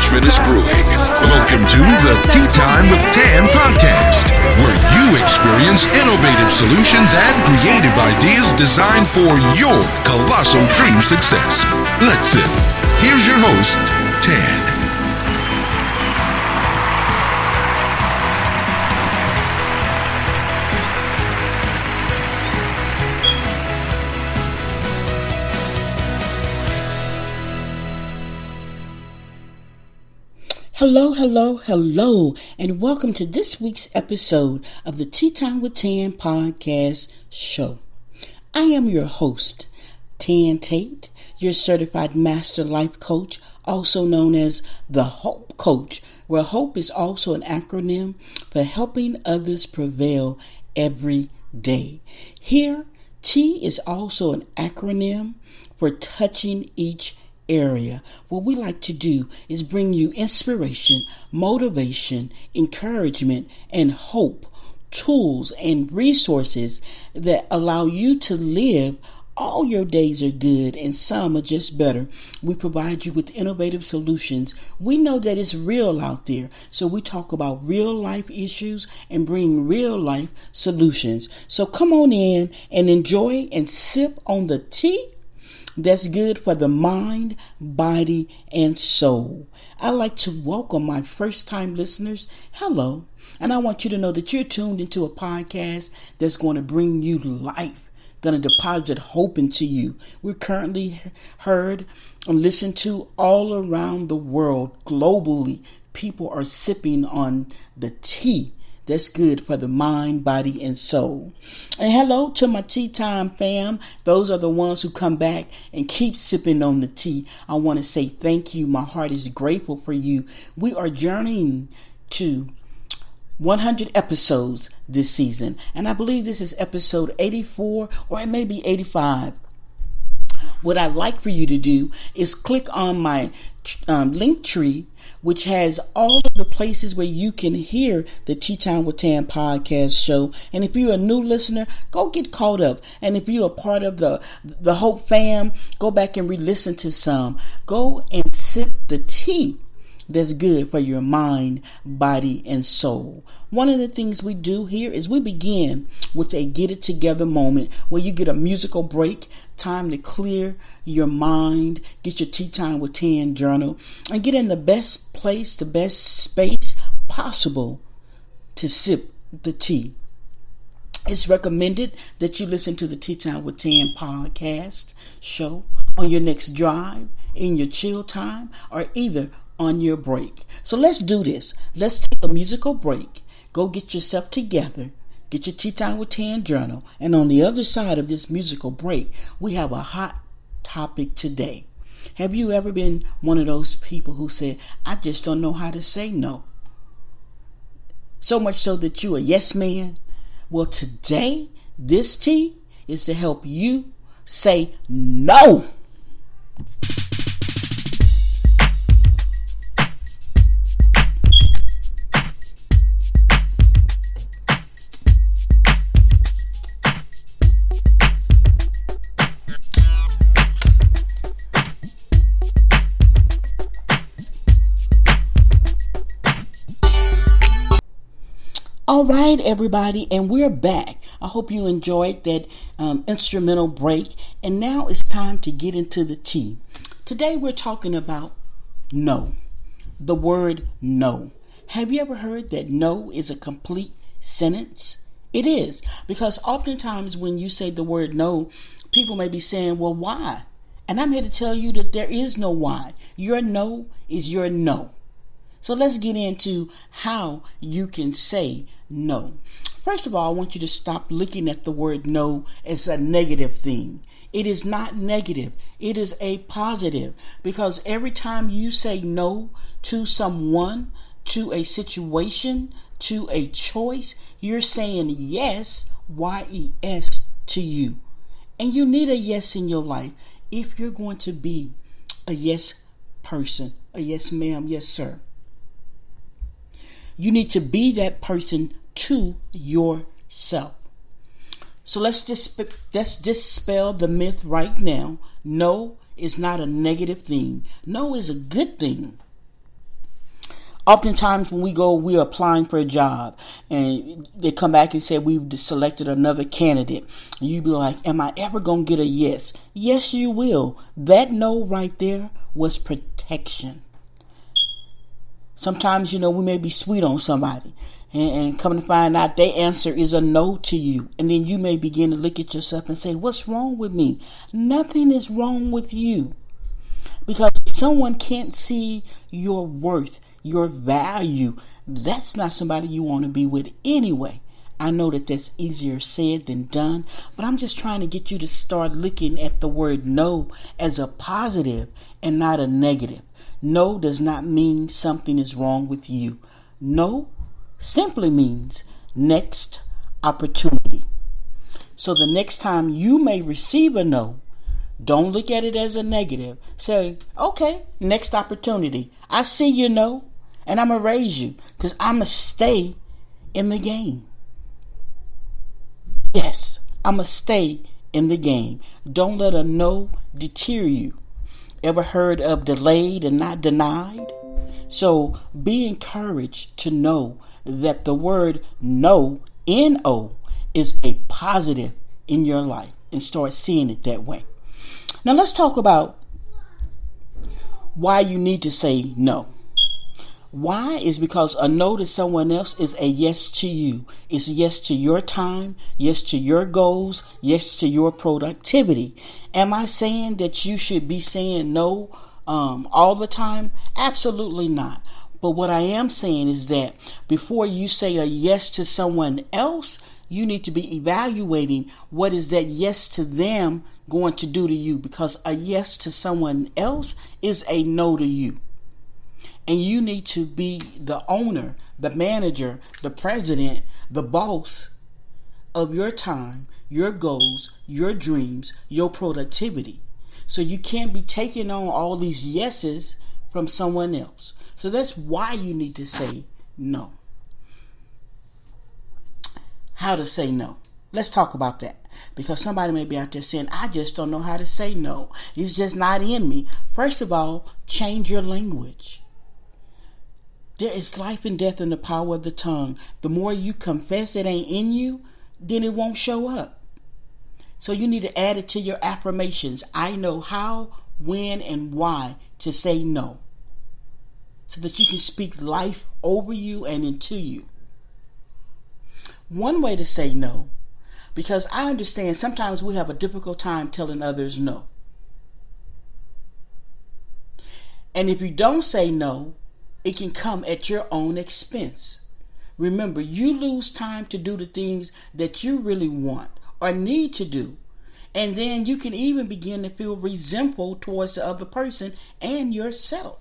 Engagement is brewing. Welcome to the Tea Time with Tan podcast, where you experience innovative solutions and creative ideas designed for your colossal dream success. Let's sip. Here's your host, Tan. Hello, and welcome to this week's episode of the Tea Time with Tan podcast show. I am your host, Tan Tate, your certified master life coach, also known as the Hope Coach, where HOPE is also an acronym for helping others prevail every day. Here, T is also an acronym for touching each area. What we like to do is bring you inspiration, motivation, encouragement, and hope, tools and resources that allow you to live. All your days are good and some are just better. We provide you with innovative solutions. We know that it's real out there, so we talk about real life issues and bring real life solutions. So come on in and enjoy and sip on the tea that's good for the mind, body, and soul. I'd like to welcome my first-time listeners. Hello. And I want you to know that you're tuned into a podcast that's going to bring you life, going to deposit hope into you. We're currently heard and listened to all around the world. Globally, people are sipping on the tea that's good for the mind, body, and soul. And hello to my Tea Time fam. Those are the ones who come back and keep sipping on the tea. I want to say thank you. My heart is grateful for you. We are journeying to 100 episodes this season. And I believe this is episode 84 or it may be 85. What I'd like for you to do is click on my link tree, which has all of the places where you can hear the Tea Time with Tan podcast show. And if you're a new listener, go get caught up. And if you're a part of the Hope fam, go back and re-listen to some. Go and sip the tea that's good for your mind, body, and soul. One of the things we do here is we begin with a get it together moment where you get a musical break, time to clear your mind, get your Tea Time with Tan journal, and get in the best place, the best space possible to sip the tea. It's recommended that you listen to the Tea Time with Tan podcast show on your next drive, in your chill time, or either on your break. So let's do this. Let's take a musical break. Go get yourself together. Get your Tea Time with Tan journal. And on the other side of this musical break, we have a hot topic today. Have you ever been one of those people who said, I just don't know how to say no? So much so that you're a yes man? Well, today, this tea is to help you say no. All right, everybody, and we're back. I hope you enjoyed that instrumental break. And now it's time to get into the tea. Today we're talking about no. The word no. Have you ever heard that no is a complete sentence? It is, because oftentimes when you say the word no, people may be saying, well, why? And I'm here to tell you that there is no why. Your no is your no. So let's get into how you can say no. First of all, I want you to stop looking at the word no as a negative thing. It is not negative. It is a positive, because every time you say no to someone, to a situation, to a choice, you're saying yes, Y-E-S, to you. And you need a yes in your life if you're going to be a yes person, a yes ma'am, yes sir. You need to be that person to yourself. So let's dispel the myth right now. No is not a negative thing. No is a good thing. Oftentimes when we're applying for a job and they come back and say we've selected another candidate. And you be like, am I ever going to get a yes? Yes, you will. That no right there was protection. Sometimes, we may be sweet on somebody and come to find out their answer is a no to you. And then you may begin to look at yourself and say, what's wrong with me? Nothing is wrong with you. Because if someone can't see your worth, your value, that's not somebody you want to be with anyway. I know that that's easier said than done, but I'm just trying to get you to start looking at the word no as a positive and not a negative. No does not mean something is wrong with you. No simply means next opportunity. So the next time you may receive a no, don't look at it as a negative. Say, okay, next opportunity. I see you no, and I'm going to raise you because I'm going to stay in the game. Yes, I'm going to stay in the game. Don't let a no deter you. Ever heard of delayed and not denied? So be encouraged to know that the word no, N-O, is a positive in your life and start seeing it that way. Now let's talk about why you need to say no. Why is because a no to someone else is a yes to you. It's yes to your time, yes to your goals, yes to your productivity. Am I saying that you should be saying no all the time? Absolutely not. But what I am saying is that before you say a yes to someone else, you need to be evaluating what is that yes to them going to do to you, because a yes to someone else is a no to you. And you need to be the owner, the manager, the president, the boss of your time, your goals, your dreams, your productivity. So you can't be taking on all these yeses from someone else. So that's why you need to say no. How to say no. Let's talk about that. Because somebody may be out there saying, I just don't know how to say no. It's just not in me. First of all, change your language. There is life and death in the power of the tongue. The more you confess it ain't in you, then it won't show up. So you need to add it to your affirmations. I know how, when, and why to say no, so that you can speak life over you and into you. One way to say no, because I understand sometimes we have a difficult time telling others no. And if you don't say no, it can come at your own expense. Remember, you lose time to do the things that you really want or need to do. And then you can even begin to feel resentful towards the other person and yourself.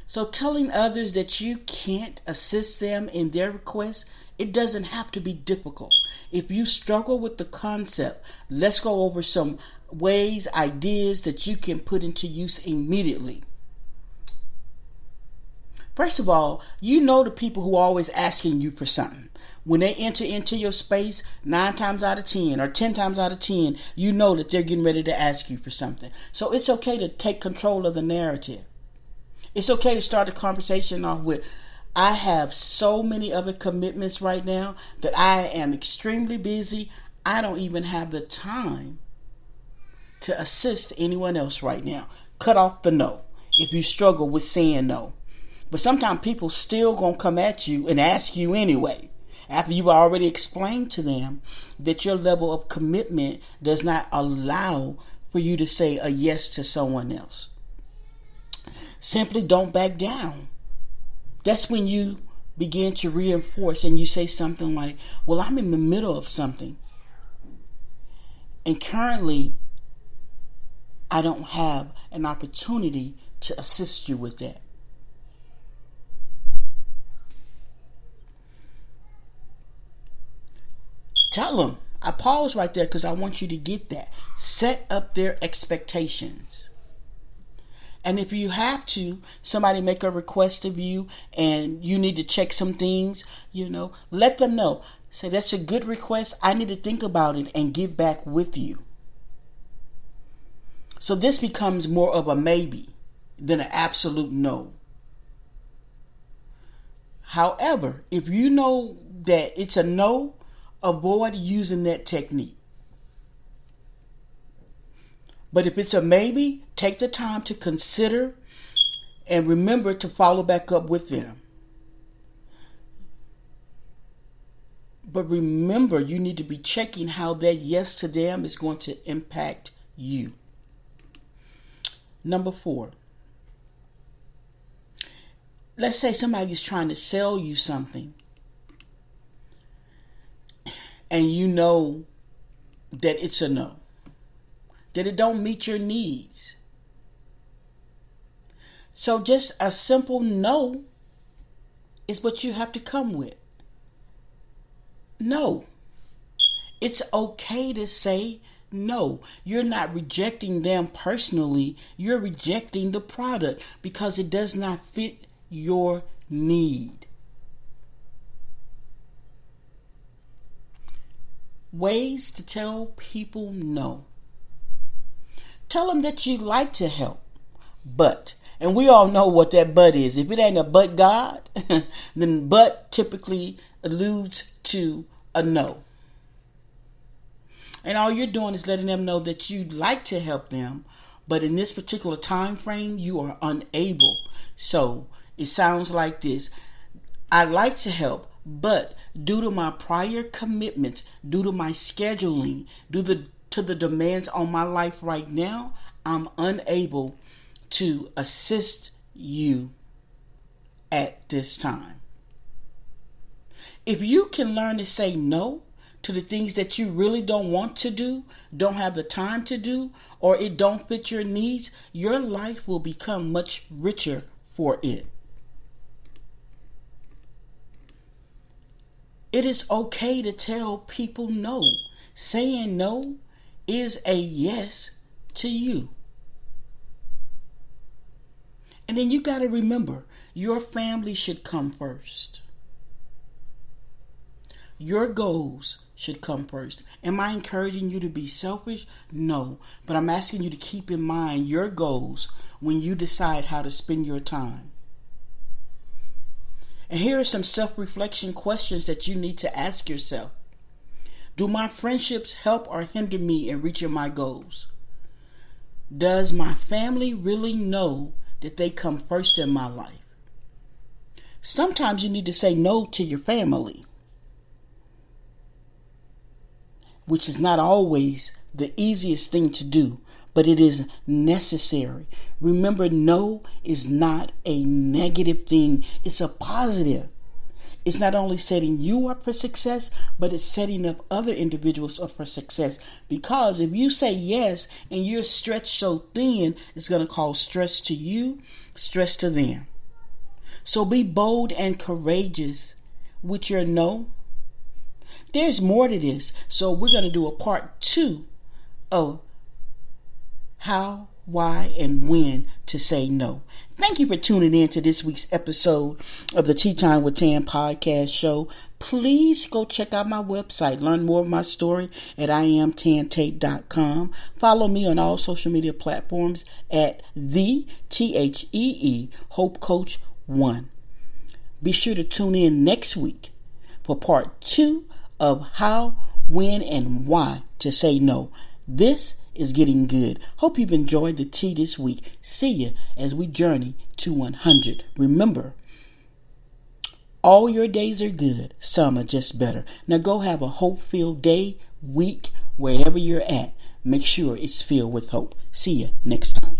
So telling others that you can't assist them in their requests, it doesn't have to be difficult. If you struggle with the concept, let's go over some ways, ideas that you can put into use immediately. First of all, you know the people who are always asking you for something. When they enter into your space, 9 times out of 10 or 10 times out of 10, you know that they're getting ready to ask you for something. So it's okay to take control of the narrative. It's okay to start the conversation off with, I have so many other commitments right now that I am extremely busy. I don't even have the time to assist anyone else right now. Cut off the no if you struggle with saying no. But sometimes people still gonna come at you and ask you anyway, after you've already explained to them that your level of commitment does not allow for you to say a yes to someone else. Simply don't back down. That's when you begin to reinforce and you say something like, well, I'm in the middle of something, and currently I don't have an opportunity to assist you with that. Tell them. I pause right there because I want you to get that. Set up their expectations. And if you have to, somebody make a request of you and you need to check some things, let them know. Say, that's a good request. I need to think about it and get back with you. So this becomes more of a maybe. than an absolute no. However, if you know that it's a no, avoid using that technique. But if it's a maybe, take the time to consider and remember to follow back up with them. But remember, you need to be checking how that yes to them is going to impact you. Number 4. Let's say somebody's trying to sell you something and you know that it's a no, that it don't meet your needs. So just a simple no is what you have to come with. No. It's okay to say no. You're not rejecting them personally. You're rejecting the product because it does not fit your need. Ways to tell people no. Tell them that you'd like to help, but, and we all know what that but is. If it ain't a but God, then but typically alludes to a no. And all you're doing is letting them know that you'd like to help them, but in this particular time frame, you are unable. So it sounds like this. I'd like to help, but due to my prior commitments, due to my scheduling, due to the demands on my life right now, I'm unable to assist you at this time. If you can learn to say no to the things that you really don't want to do, don't have the time to do, or it don't fit your needs, your life will become much richer for it. It is okay to tell people no. Saying no is a yes to you. And then you got to remember, your family should come first. Your goals should come first. Am I encouraging you to be selfish? No. But I'm asking you to keep in mind your goals when you decide how to spend your time. And here are some self-reflection questions that you need to ask yourself. Do my friendships help or hinder me in reaching my goals? Does my family really know that they come first in my life? Sometimes you need to say no to your family, which is not always the easiest thing to do, but it is necessary. Remember, no is not a negative thing. It's a positive. It's not only setting you up for success, but it's setting up other individuals up for success. Because if you say yes and you're stretched so thin, it's going to cause stress to you, stress to them. So be bold and courageous with your no. There's more to this. So we're going to do a part 2 of how, why, and when to say no. Thank you for tuning in to this week's episode of the Tea Time with Tan podcast show. Please go check out my website. Learn more of my story at IamTanTate.com. Follow me on all social media platforms at the THEE Hope Coach 1. Be sure to tune in next week for part 2 of how, when, and why to say no. This is getting good. Hope you've enjoyed the tea this week. See you as we journey to 100. Remember, all your days are good. Some are just better. Now go have a hope-filled day, week, wherever you're at. Make sure it's filled with hope. See you next time.